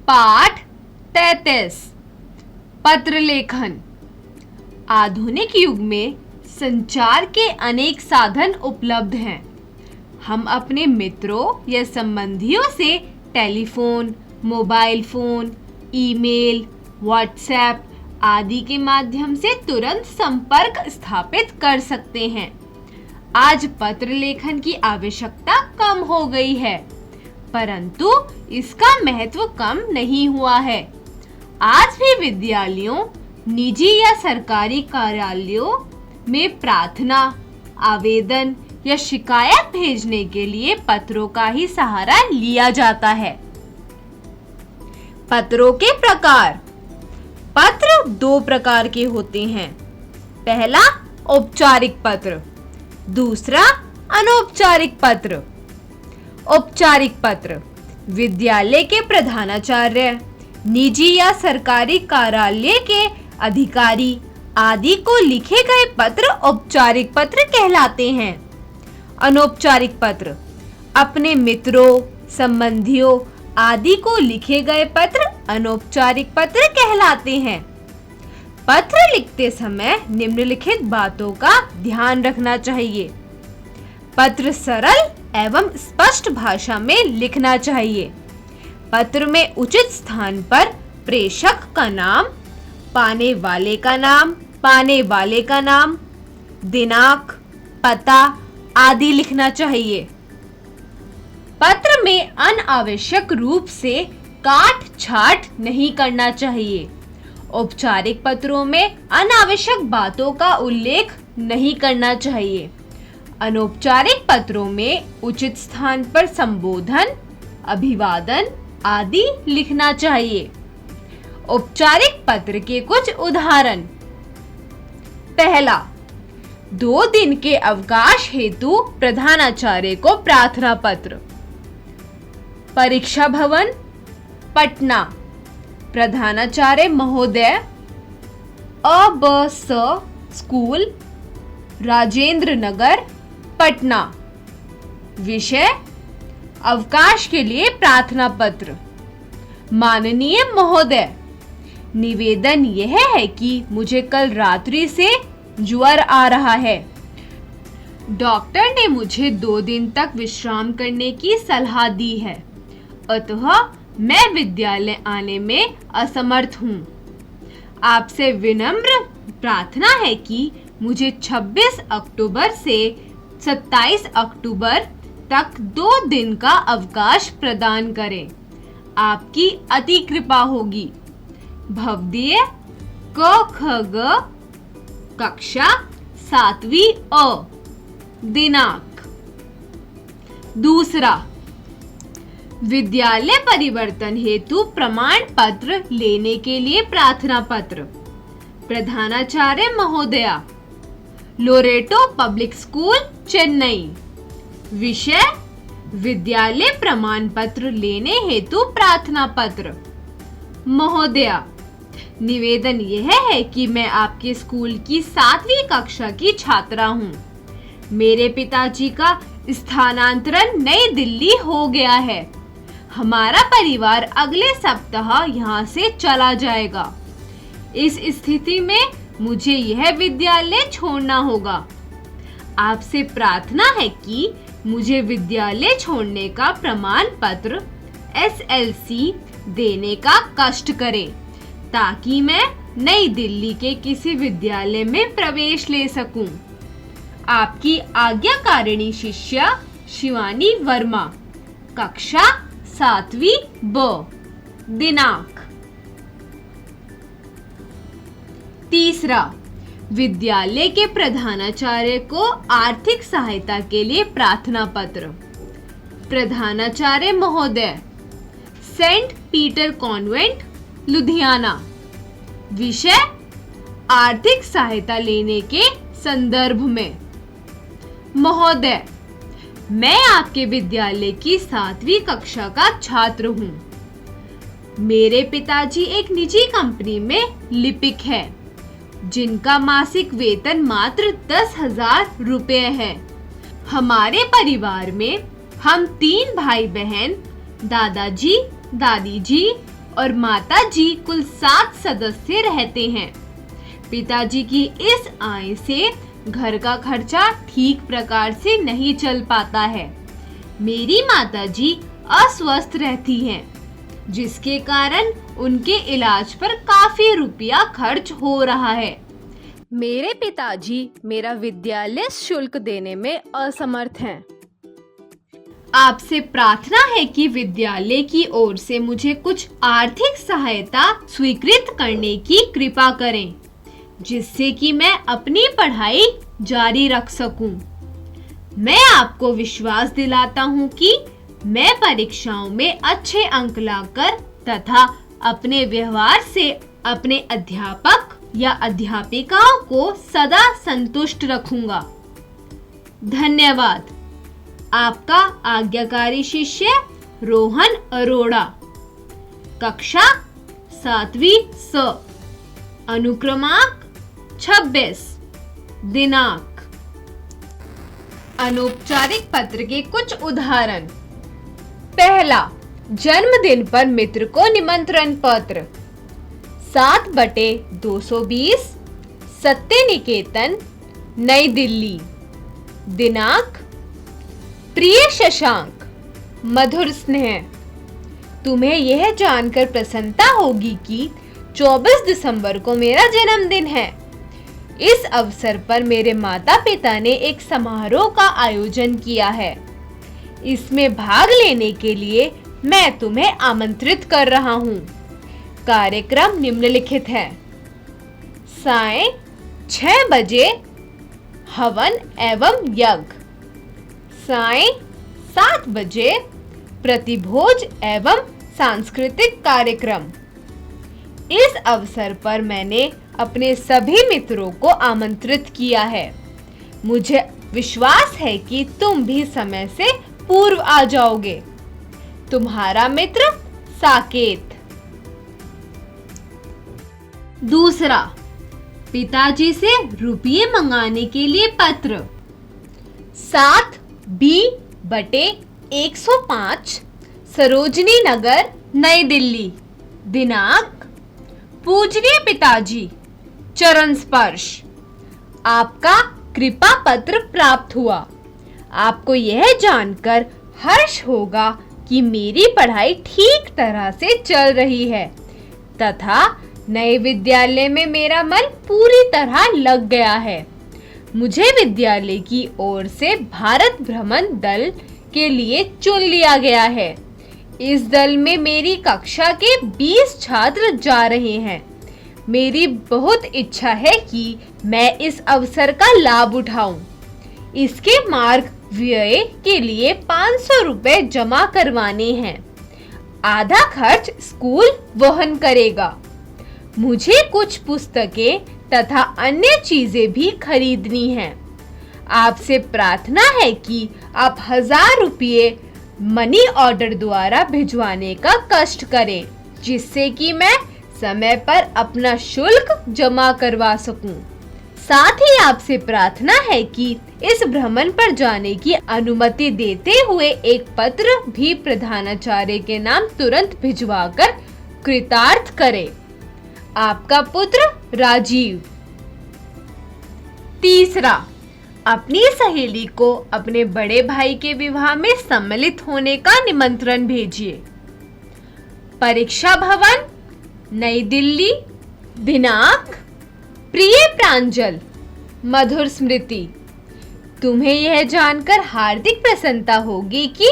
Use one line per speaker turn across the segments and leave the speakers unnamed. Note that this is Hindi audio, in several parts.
पाठ 33 पत्र लेखन। आधुनिक युग में संचार के अनेक साधन उपलब्ध हैं। हम अपने मित्रों या संबंधियों से telephone, mobile phone, email, WhatsApp आदि के माध्यम से तुरंत संपर्क स्थापित कर सकते हैं। आज पत्र लेखन की आवश्यकता कम हो गई है, परंतु इसका महत्व कम नहीं हुआ है। आज भी विद्यालयों, निजी या सरकारी कार्यालयों में प्रार्थना, आवेदन या शिकायत भेजने के लिए पत्रों का ही सहारा लिया जाता है। पत्रों के प्रकार। पत्र दो प्रकार के होते हैं। पहला औपचारिक पत्र, दूसरा अनौपचारिक पत्र। औपचारिक पत्र विद्यालय के प्रधानाचार्य, निजी या सरकारी कार्यालय के अधिकारी आदि को लिखे गए पत्र औपचारिक पत्र कहलाते हैं। अनौपचारिक पत्र अपने मित्रों, संबंधियों आदि को लिखे गए पत्र अनौपचारिक पत्र कहलाते हैं। पत्र लिखते समय निम्नलिखित बातों का ध्यान रखना चाहिए। पत्र सरल एवं स्पष्ट भाषा में लिखना चाहिए। पत्र में उचित स्थान पर प्रेषक का नाम, पाने वाले का नाम, पाने वाले का नाम, दिनांक, पता आदि लिखना चाहिए। पत्र में अनावश्यक रूप से काट छाट नहीं करना चाहिए। औपचारिक पत्रों में अनावश्यक बातों का उल्लेख नहीं करना चाहिए। अनौपचारिक पत्रों में उचित स्थान पर संबोधन, अभिवादन आदि लिखना चाहिए। औपचारिक पत्र के कुछ उदाहरण। पहला, 2 दिन के अवकाश हेतु प्रधानाचार्य को प्रार्थना पत्र। परीक्षा भवन, पटना, प्रधानाचार्य महोदय, अबस स्कूल, राजेंद्र नगर, पटना। विषय, अवकाश के लिए प्रार्थना पत्र। माननीय महोदय, निवेदन यह है कि मुझे कल रात्रि से ज्वर आ रहा है। डॉक्टर ने मुझे 2 दिन तक विश्राम करने की सलाह दी है, अतः मैं विद्यालय आने में असमर्थ हूँ। आपसे विनम्र प्रार्थना है कि मुझे 26 अक्टूबर से 27 अक्टूबर तक 2 दिन का अवकाश प्रदान करें। आपकी अति कृपा होगी। भवदीय क ख ग कक्षा 7वीं अ। दिनांक। दूसरा, विद्यालय परिवर्तन हेतु प्रमाण पत्र लेने के लिए प्रार्थना पत्र। प्रधानाचार्य महोदया, लोरेटो पब्लिक स्कूल, चेन्नई। विषय, विद्यालय प्रमाण पत्र लेने हेतु प्रार्थना पत्र। महोदया, निवेदन यह है कि मैं आपके स्कूल की 7वीं कक्षा की छात्रा हूँ। मेरे पिताजी का स्थानांतरण नई दिल्ली हो गया है। हमारा परिवार अगले सप्ताह यहाँ से चला जाएगा। इस स्थिति में मुझे यह विद्यालय छोड़ना होगा। आपसे प्रार्थना है कि मुझे विद्यालय छोड़ने का प्रमाण पत्र SLC देने का कष्ट करें, ताकि मैं नई दिल्ली के किसी विद्यालय में प्रवेश ले सकूं। आपकी आज्ञाकारिणी शिष्या शिवानी वर्मा, कक्षा 7वीं ब। दिनांक। तीसरा, विद्यालय के प्रधानाचार्य को आर्थिक सहायता के लिए प्रार्थना पत्र। प्रधानाचार्य महोदय, सेंट पीटर कॉन्वेंट, लुधियाना। विषय, आर्थिक सहायता लेने के संदर्भ में। महोदय, मैं आपके विद्यालय की 7वीं कक्षा का छात्र हूँ। मेरे पिताजी एक निजी कंपनी में लिपिक है, जिनका मासिक वेतन मात्र 10,000 रुपए है। हमारे परिवार में हम 3 भाई बहन, दादाजी, दादी जी और माताजी कुल 7 सदस्य रहते हैं। पिताजी की इस आय से घर का खर्चा ठीक प्रकार से नहीं चल पाता है। मेरी माताजी अस्वस्थ रहती हैं, जिसके कारण उनके इलाज पर काफी रुपया खर्च हो रहा है। मेरे पिताजी मेरा विद्यालय शुल्क देने में असमर्थ हैं। आपसे प्रार्थना है कि विद्यालय की ओर से मुझे कुछ आर्थिक सहायता स्वीकृत करने की कृपा करें, जिससे कि मैं अपनी पढ़ाई जारी रख सकूं। मैं आपको विश्वास दिलाता हूं कि मैं परीक्षाओं में अच्छे अंक लाकर तथा अपने व्यवहार से अपने अध्यापक या अध्यापिकाओं को सदा संतुष्ट रखूंगा। धन्यवाद। आपका आज्ञाकारी शिष्य रोहन अरोड़ा। कक्षा 7वीं स। अनुक्रमांक 26। दिनांक। अनौपचारिक पत्र के कुछ उदाहरण। पहला, जन्मदिन पर मित्र को निमंत्रण पत्र। 7/220, सत्य निकेतन, नई दिल्ली। दिनांक। प्रिय शशांक, मधुर स्नेह, तुम्हें यह जानकर प्रसन्नता होगी कि 24 दिसंबर को मेरा जन्मदिन है। इस अवसर पर मेरे माता पिता ने एक समारोह का आयोजन किया है। इसमें भाग लेने के लिए मैं तुम्हें आमंत्रित कर रहा हूँ। कार्यक्रम निम्नलिखित है। साय 6 बजे हवन एवं यज्ञ। साय 7 बजे प्रतिभोज एवं सांस्कृतिक कार्यक्रम। इस अवसर पर मैंने अपने सभी मित्रों को आमंत्रित किया है। मुझे विश्वास है कि तुम भी समय से पूर्व आ जाओगे। तुम्हारा मित्र साकेत। दूसरा, पिताजी से रुपये मंगाने के लिए पत्र। 7B/105, सरोजनी नगर, नई दिल्ली। दिनांक। पूजनीय पिताजी, चरण स्पर्श, आपका कृपा पत्र प्राप्त हुआ। आपको यह जानकर हर्ष होगा कि मेरी पढ़ाई ठीक तरह से चल रही है तथा नए विद्यालय में मेरा मन पूरी तरह लग गया है। मुझे विद्यालय की ओर से भारत भ्रमण दल के लिए चुन लिया गया है। इस दल में मेरी कक्षा के 20 छात्र जा रहे हैं। मेरी बहुत इच्छा है कि मैं इस अवसर का लाभ उठाऊं। इसके मार्ग व्यय के लिए 500 रुपए जमा करवाने हैं। आधा खर्च स्कूल वहन करेगा। मुझे कुछ पुस्तकें तथा अन्य चीजें भी खरीदनी हैं। आपसे प्रार्थना है कि आप 1000 रुपये मनी ऑर्डर द्वारा भिजवाने का कष्ट करें, जिससे कि मैं समय पर अपना शुल्क जमा करवा सकूं। साथ ही आपसे प्रार्थना है कि इस भ्रमण पर जाने की अनुमति देते हुए एक पत्र भी प्रधानाचार्य के नाम तुरंत भिजवाकर कृतार्थ करें। आपका पुत्र राजीव। तीसरा, अपनी सहेली को अपने बड़े भाई के विवाह में सम्मिलित होने का निमंत्रण भेजिए। परीक्षा भवन, नई दिल्ली। दिनांक। प्रिय प्रांजल, मधुर स्मृति, तुम्हें यह जानकर हार्दिक प्रसन्नता होगी कि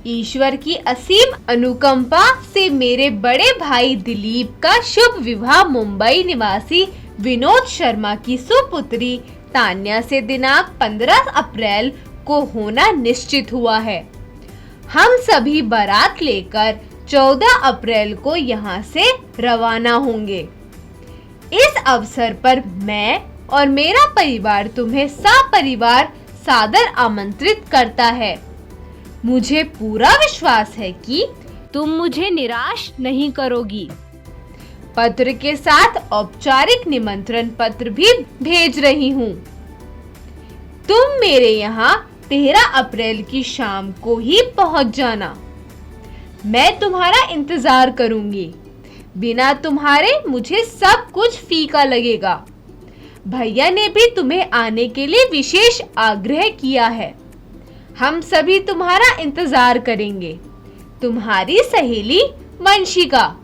ईश्वर की असीम अनुकंपा से मेरे बड़े भाई दिलीप का शुभ विवाह मुंबई निवासी विनोद शर्मा की सुपुत्री तान्या से दिनांक 15 अप्रैल को होना निश्चित हुआ है। हम सभी बारात लेकर 14 अप्रैल को यहाँ से रवाना होंगे। इस अवसर पर मैं और मेरा परिवार तुम्हें सपरिवार सादर आमंत्रित करता है। मुझे पूरा विश्वास है कि तुम मुझे निराश नहीं करोगी। पत्र के साथ औपचारिक निमंत्रण पत्र भी भेज रही हूँ। तुम मेरे यहाँ 13 अप्रैल की शाम को ही पहुँच जाना। मैं तुम्हारा इंतजार करूंगी। बिना तुम्हारे मुझे सब कुछ फीका लगेगा। भैया ने भी तुम्हें आने के लिए विशेष आग्रह किया है। हम सभी तुम्हारा इंतजार करेंगे। तुम्हारी सहेली वंशिका।